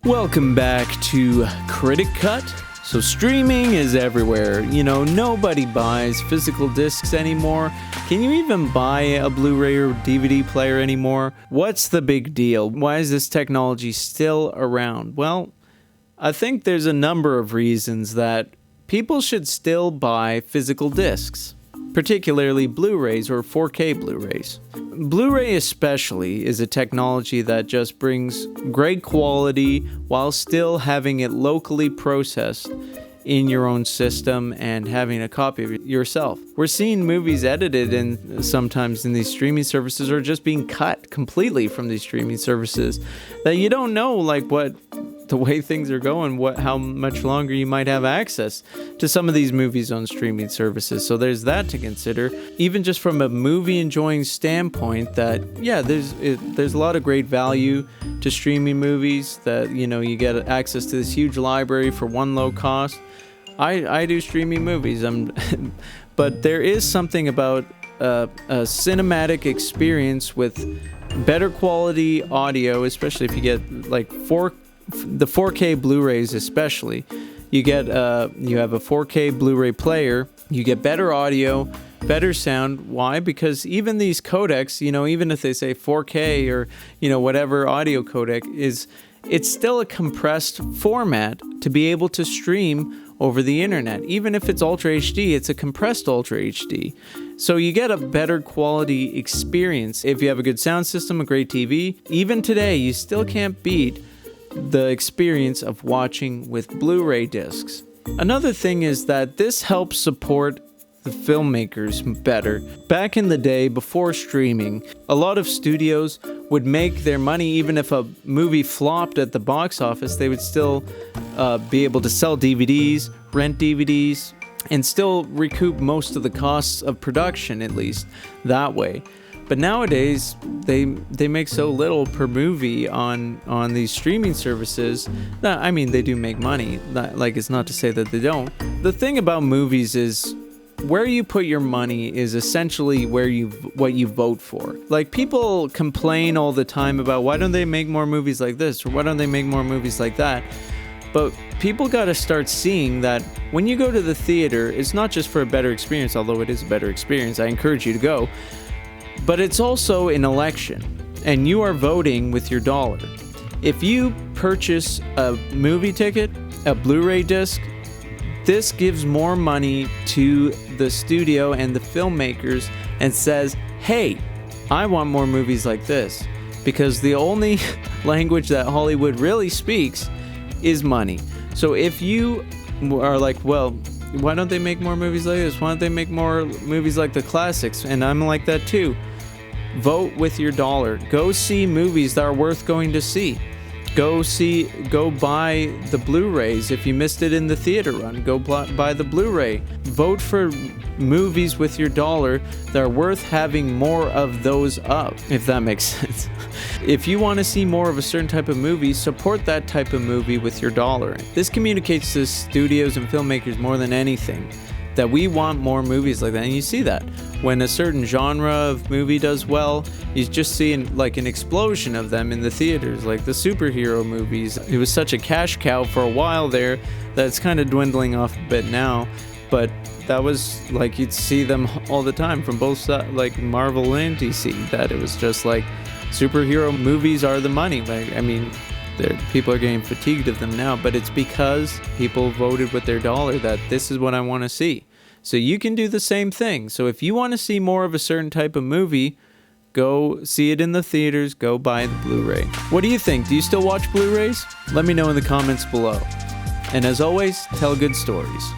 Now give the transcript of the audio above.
Welcome back to Critic Cut. So streaming is everywhere. You know, nobody buys physical discs anymore. Can you even buy a Blu-ray or DVD player anymore? What's the big deal? Why is this technology still around? Well, I think there's a number of reasons that people should still buy physical discs, particularly Blu-rays or 4K Blu-rays. Blu-ray especially is a technology that just brings great quality while still having it locally processed in your own system and having a copy of it yourself. We're seeing movies edited and sometimes in these streaming services or just being cut completely from these streaming services that you don't know what the way things are going, how much longer you might have access to some of these movies on streaming services. So there's that to consider. Even just from a movie enjoying standpoint, that there's a lot of great value to streaming movies. That you get access to this huge library for one low cost. I do streaming movies, but there is something about a cinematic experience with better quality audio, especially if you get the 4K Blu-rays especially. You have a 4K Blu-ray player, you get better audio, better sound. Why? Because even these codecs, even if they say 4K or, whatever audio codec it's still a compressed format to be able to stream over the internet. Even if it's Ultra HD, it's a compressed Ultra HD. So you get a better quality experience. If you have a good sound system, a great TV, even today, you still can't beat the experience of watching with Blu-ray discs. Another thing is that this helps support the filmmakers better. Back in the day, before streaming, a lot of studios would make their money even if a movie flopped at the box office. They would still be able to sell DVDs, rent DVDs, and still recoup most of the costs of production, at least that way. But nowadays, they make so little per movie on these streaming services that, they do make money. It's not to say that they don't. The thing about movies is where you put your money is essentially what you vote for. People complain all the time about why don't they make more movies like this or why don't they make more movies like that. But people got to start seeing that when you go to the theater, it's not just for a better experience, although it is a better experience. I encourage you to go. But it's also an election, and you are voting with your dollar. If you purchase a movie ticket, a Blu-ray disc, this gives more money to the studio and the filmmakers and says, hey, I want more movies like this. Because the only language that Hollywood really speaks is money. So if you are well, why don't they make more movies like this? Why don't they make more movies like the classics? And I'm like that too. Vote with your dollar. Go see movies that are worth going to see. Go buy the Blu-rays. If you missed it in the theater run, go buy the Blu-ray. Vote for movies with your dollar that are worth having more of those of, if that makes sense. If you want to see more of a certain type of movie, support that type of movie with your dollar. This communicates to studios and filmmakers more than anything that we want more movies like that. And you see that when a certain genre of movie does well, you just see an explosion of them in the theaters, like the superhero movies. It was such a cash cow for a while there that it's kind of dwindling off a bit now, but that was you'd see them all the time from both sides, Marvel and DC, that it was just superhero movies are the money. People are getting fatigued of them now, but it's because people voted with their dollar that this is what I want to see. So you can do the same thing. So if you want to see more of a certain type of movie, go see it in the theaters, go buy the Blu-ray. What do you think? Do you still watch Blu-rays? Let me know in the comments below. And as always, tell good stories.